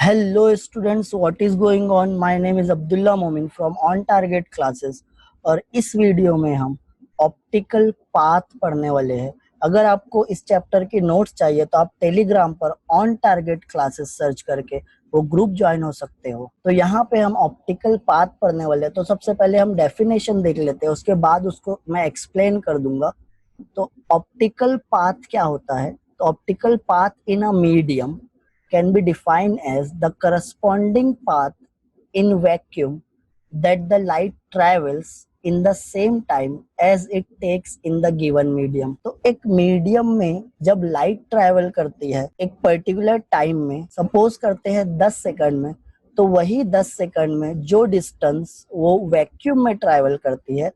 Hello students, what is going on? My name is Abdullah Momin from On Target Classes और इस video में हम optical path पढ़ने वाले हैं। अगर आपको इस चैप्टर की नोट्स चाहिए तो आप टेलीग्राम पर ऑन टारगेट क्लासेस सर्च करके वो ग्रुप ज्वाइन हो सकते हो। तो यहाँ पे हम ऑप्टिकल पाथ पढ़ने वाले हैं। तो सबसे पहले हम डेफिनेशन देख लेते हैं, उसके बाद उसको मैं एक्सप्लेन कर दूंगा। तो ऑप्टिकल पाथ क्या होता है? तो optical path in a medium can be defined as the corresponding path in vacuum that the light travels in the same time as it takes in the given medium। तो एक medium में जब light travel करती है एक particular time में, suppose करते हैं 10 सेकंड में, तो वही 10 सेकंड में जो डिस्टेंस वो वैक्यूम में ट्रैवल करती है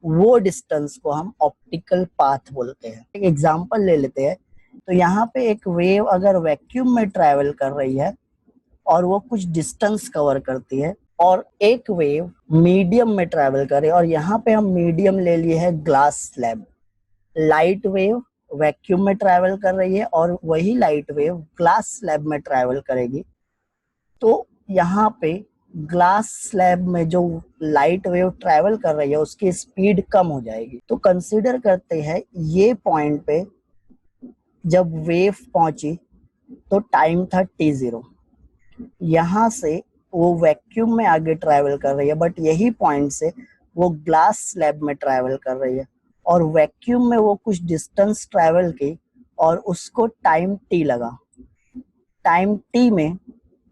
वो डिस्टेंस को हम ऑप्टिकल पाथ बोलते हैं। एक एग्जांपल ले लेते हैं। तो यहाँ पे एक वेव अगर वैक्यूम में ट्रैवल कर रही है और वो कुछ डिस्टेंस कवर करती है, और एक वेव मीडियम में ट्रैवल करे, और यहाँ पे हम मीडियम ले लिए है glass slab. Light wave vacuum में ट्रैवल कर रही है और वही लाइट वेव ग्लास स्लैब में ट्रैवल करेगी। तो यहाँ पे ग्लास स्लैब में जो लाइट वेव ट्रैवल कर रही है उसकी स्पीड कम हो जाएगी। तो कंसीडर करते हैं ये पॉइंट पे जब वेव पहुंची तो टाइम था t0। यहाँ से वो वैक्यूम में आगे ट्रैवल कर रही है, बट यही पॉइंट से वो ग्लास स्लैब में ट्रैवल कर रही है, और वैक्यूम में वो कुछ डिस्टेंस ट्रैवल की और उसको टाइम t लगा। टाइम t में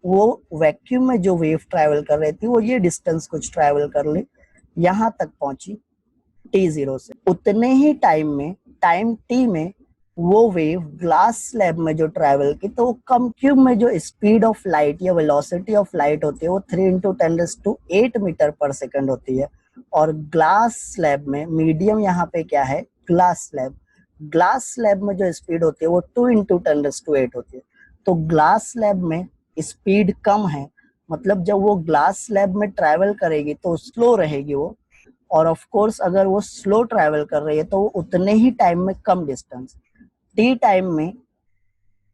वो वैक्यूम में जो वेव ट्रैवल कर रही थी वो ये डिस्टेंस कुछ ट्रैवल कर ली, यहाँ तक पहुंची t0 से। उतने ही टाइम में, टाइम t में वो वेव ग्लास स्लैब में जो ट्रैवल की, तो कम क्यूब में जो स्पीड ऑफ लाइट या वेलोसिटी ऑफ लाइट होती है वो 3 × 10⁸ मीटर पर सेकंड होती है। और ग्लास स्लैब में, मीडियम यहाँ पे क्या है, ग्लास स्लैब, ग्लास स्लैब में जो स्पीड होती है वो 2 × 10⁸ होती है। तो ग्लास स्लैब में स्पीड कम है, मतलब जब वो ग्लास स्लैब में ट्रैवल करेगी तो स्लो रहेगी वो, और ऑफ कोर्स अगर वो स्लो ट्रैवल कर रही है तो वो उतने ही टाइम में कम डिस्टेंस। टी टाइम में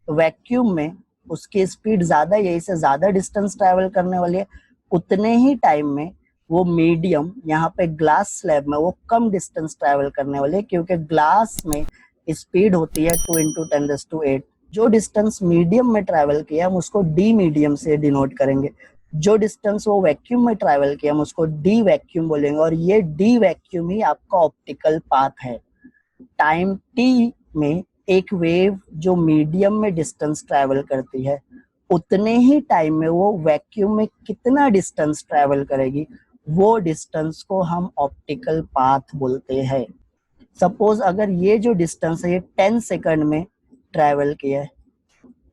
वैक्यूम में उसकी स्पीड ज्यादा, यही से ज्यादा डिस्टेंस ट्रैवल करने वाली है। उतने ही टाइम में वो मीडियम यहाँ पे ग्लास स्लैब में वो कम डिस्टेंस ट्रैवल करने वाली है, क्योंकि ग्लास में स्पीड होती है 2 × 10⁸। जो डिस्टेंस मीडियम में ट्रैवल किया हम उसको डी मीडियम से डिनोट करेंगे। जो डिस्टेंस वो वैक्यूम में ट्रैवल किया हम उसको डी वैक्यूम बोलेंगे, और ये डी वैक्यूम ही आपका ऑप्टिकल पाथ है। टाइम टी में एक वेव जो मीडियम में डिस्टेंस ट्रैवल करती है उतने ही टाइम में वो वैक्यूम में कितना डिस्टेंस ट्रैवल करेगी, वो डिस्टेंस को हम ऑप्टिकल पाथ बोलते हैं। सपोज अगर ये जो डिस्टेंस है ये 10 सेकंड में ट्रैवल किया है,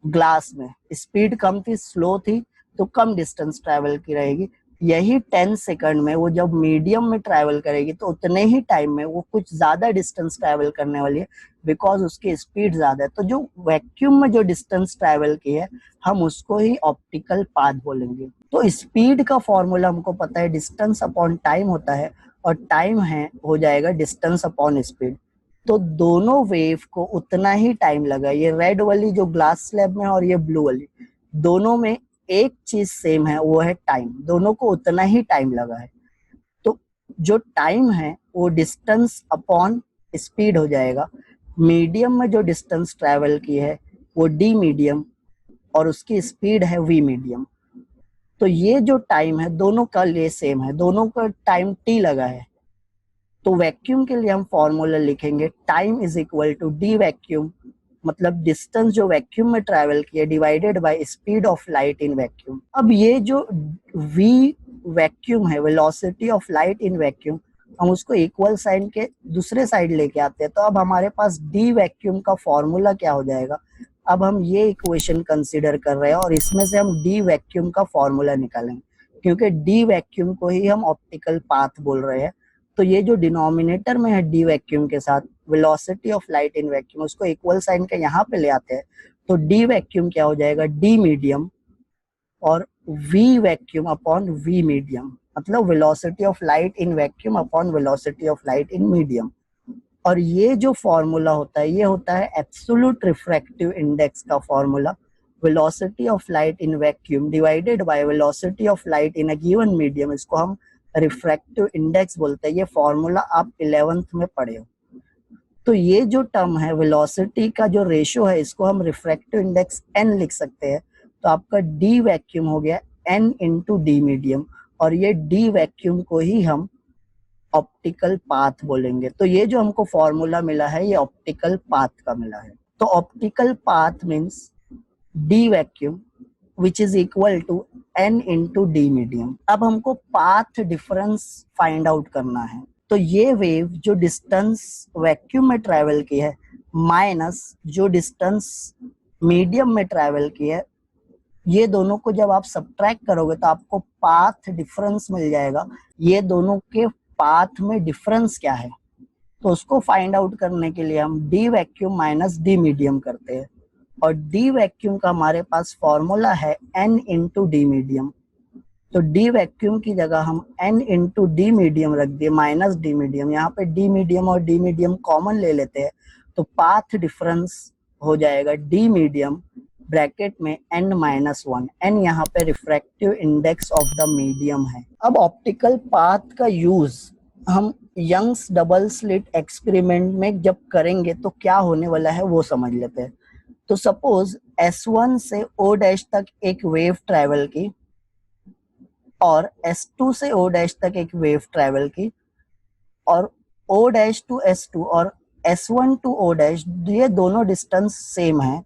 ग्लास में स्पीड कम थी, स्लो थी, तो कम डिस्टेंस ट्रैवल की रहेगी। यही 10 सेकंड में वो जब मीडियम में ट्रैवल करेगी तो उतने ही टाइम में वो कुछ ज्यादा डिस्टेंस ट्रैवल करने वाली है, बिकॉज उसकी स्पीड ज्यादा है। तो जो वैक्यूम में जो डिस्टेंस ट्रैवल की है हम उसको ही ऑप्टिकल पाथ बोलेंगे। तो स्पीड का फॉर्मूला हमको पता है, डिस्टेंस अपॉन टाइम होता है, और टाइम है हो जाएगा डिस्टेंस अपॉन स्पीड। तो दोनों वेव को उतना ही टाइम लगा, ये रेड वाली जो ग्लास स्लैब में और ये ब्लू वाली, दोनों में एक चीज सेम है, वो है टाइम। दोनों को उतना ही टाइम लगा है। तो जो टाइम है वो डिस्टेंस अपॉन स्पीड हो जाएगा। मीडियम में जो डिस्टेंस ट्रैवल की है वो डी मीडियम, और उसकी स्पीड है वी मीडियम। तो ये जो टाइम है दोनों का लिए सेम है, दोनों का टाइम टी लगा है। तो वैक्यूम के लिए हम फॉर्मूला लिखेंगे, time is equal to d vacuum, मतलब डिस्टेंस जो वैक्यूम में ट्रैवल किया divided by speed of light in vacuum. अब ये जो वी वैक्यूम है, velocity of light in vacuum, हम उसको इक्वल साइन के दूसरे साइड लेके आते हैं। तो अब हमारे पास डी वैक्यूम का फॉर्मूला क्या हो जाएगा, अब हम ये इक्वेशन कंसीडर कर रहे हैं और इसमें से हम डी वैक्यूम का फॉर्मूला निकालेंगे, क्योंकि डी वैक्यूम को ही हम ऑप्टिकल पाथ बोल रहे हैं। तो ये जो डिनोमिनेटर में है डी वैक्यूम के साथ velocity of light in vacuum, उसको इक्वल साइन के यहाँ पे ले आते हैं। तो डी वैक्यूम क्या हो जाएगा, डी मीडियम और V vacuum upon V medium, मतलब velocity of light in vacuum upon velocity of light in medium. और ये जो फॉर्मूला होता है ये होता है एब्सोल्यूट रिफ्रैक्टिव इंडेक्स का formula. Velocity of light in vacuum divided by velocity of light in a given medium, इसको हम रिफ्रैक्टिव इंडेक्स बोलते हैं। ये फॉर्मूला आप 11th में पढ़े हो। तो ये जो टर्म है वेलोसिटी का जो रेशियो है, इसको हम रिफ्रैक्टिव इंडेक्स n लिख सकते हैं। तो आपका डी वैक्यूम हो गया n इंटू डी मीडियम, और ये डी वैक्यूम को ही हम ऑप्टिकल पाथ बोलेंगे। तो ये जो हमको फॉर्मूला मिला है ये ऑप्टिकल पाथ का मिला है। तो optical path means d vacuum which is equal to n into d medium. अब हमको पाथ डिफरेंस फाइंड आउट करना है। तो ये वेव जो डिस्टेंस वैक्यूम में ट्रैवल की है माइनस जो डिस्टेंस मीडियम में ट्रैवल की है, ये दोनों को जब आप सब्ट्रैक्ट करोगे तो आपको पाथ डिफरेंस मिल जाएगा। ये दोनों के पाथ में डिफरेंस क्या है, तो उसको फाइंड आउट करने के लिए हम D vacuum minus D medium करते हैं। और डी वैक्यूम का हमारे पास फॉर्मूला है n इंटू डी मीडियम। तो डी वैक्यूम की जगह हम n इंटू डी मीडियम रख दिए माइनस डी मीडियम। यहाँ पे डी मीडियम और डी मीडियम कॉमन ले लेते हैं, तो पाथ डिफरेंस हो जाएगा डी मीडियम ब्रैकेट में n माइनस 1। n यहाँ पे refractive index of the medium है। अब ऑप्टिकल पाथ का यूज हम यंग्स डबल स्लिट एक्सपेरिमेंट में जब करेंगे तो क्या होने वाला है वो समझ लेते हैं। तो सपोज S1 से O डैश तक एक वेव ट्रैवल की और S2 से O डैश तक एक वेव ट्रैवल की, और O डैश टू S2 और S1 टू O डैश, ये दोनों डिस्टेंस सेम है,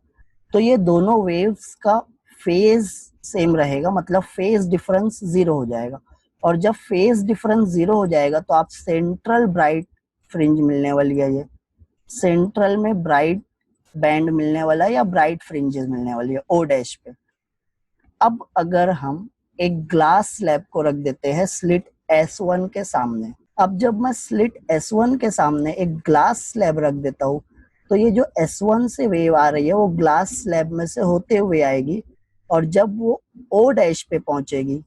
तो ये दोनों वेव्स का फेज सेम रहेगा, मतलब फेज डिफरेंस 0 हो जाएगा। और जब फेज डिफरेंस 0 हो जाएगा तो आप सेंट्रल ब्राइट फ्रिंज मिलने वाली है, ये सेंट्रल में ब्राइट बैंड मिलने वाला है या ब्राइट फ्रिंजेस मिलने वाली है O डैश पे। अब अगर हम एक ग्लास स्लैब को रख देते हैं स्लिट S1 के सामने, अब जब मैं स्लिट S1 के सामने एक ग्लास स्लैब रख देता हूँ तो ये जो S1 से वेव आ रही है वो ग्लास स्लैब में से होते हुए आएगी, और जब वो O डैश पे पहुंचेगी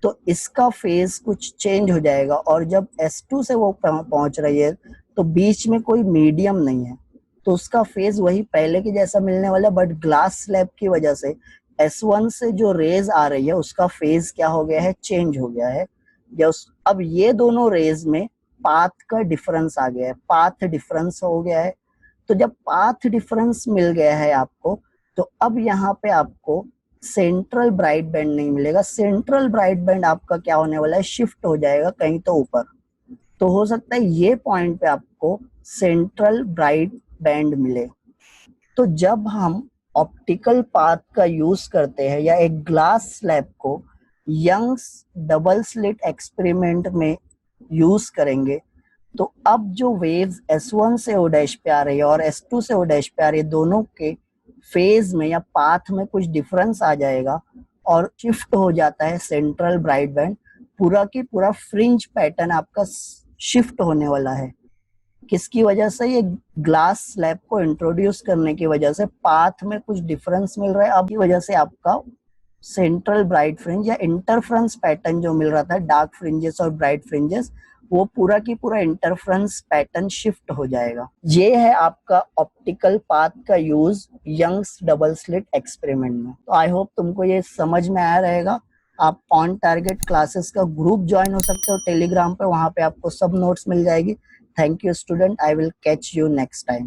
तो इसका फेज कुछ चेंज हो जाएगा। और जब S2 से वो पहुंच रही है तो बीच में कोई मीडियम नहीं है, तो उसका फेज वही पहले के जैसा मिलने वाला, बट ग्लास स्लैब की वजह से S1 से जो रेज आ रही है उसका फेज क्या हो गया है, चेंज हो गया है। अब ये दोनों रेज में पाथ का डिफरेंस आ गया है, पाथ डिफरेंस हो गया है। तो जब पाथ डिफरेंस मिल गया है आपको, तो अब यहाँ पे आपको सेंट्रल ब्राइट बैंड नहीं मिलेगा। सेंट्रल ब्राइट बैंड आपका क्या होने वाला है, शिफ्ट हो जाएगा कहीं तो ऊपर। तो हो सकता है ये पॉइंट पे आपको सेंट्रल ब्राइट बैंड मिले। तो जब हम ऑप्टिकल पाथ का यूज करते हैं या एक ग्लास स्लैब को यंग्स डबल स्लिट एक्सपेरिमेंट में यूज करेंगे, तो अब जो वेव्स S1 से O डैश पे आ रही है और S2 से O डैश पे आ रही है, दोनों के फेज में या पाथ में कुछ डिफरेंस आ जाएगा और शिफ्ट हो जाता है सेंट्रल ब्राइट बैंड। पूरा की पूरा फ्रिंज पैटर्न आपका शिफ्ट होने वाला है। किसकी वजह से, ये ग्लास स्लैब को इंट्रोड्यूस करने की वजह से पाथ में कुछ डिफरेंस मिल रहा है। अब की वजह से आपका सेंट्रल ब्राइट फ्रिंज या इंटरफ्रेंस पैटर्न जो मिल रहा था, डार्क फ्रिंजेस और ब्राइट फ्रिंजेस, वो पूरा की पूरा इंटरफ्रेंस पैटर्न शिफ्ट हो जाएगा। ये है आपका ऑप्टिकल पाथ का use Young's double slit experiment में। तो आई होप तुमको ये समझ में आया रहेगा। आप ऑन टारगेट क्लासेस का ग्रुप ज्वाइन हो सकते हो टेलीग्राम पे, वहां पे आपको सब नोट्स मिल जाएगी। Thank you student, I will catch you next time.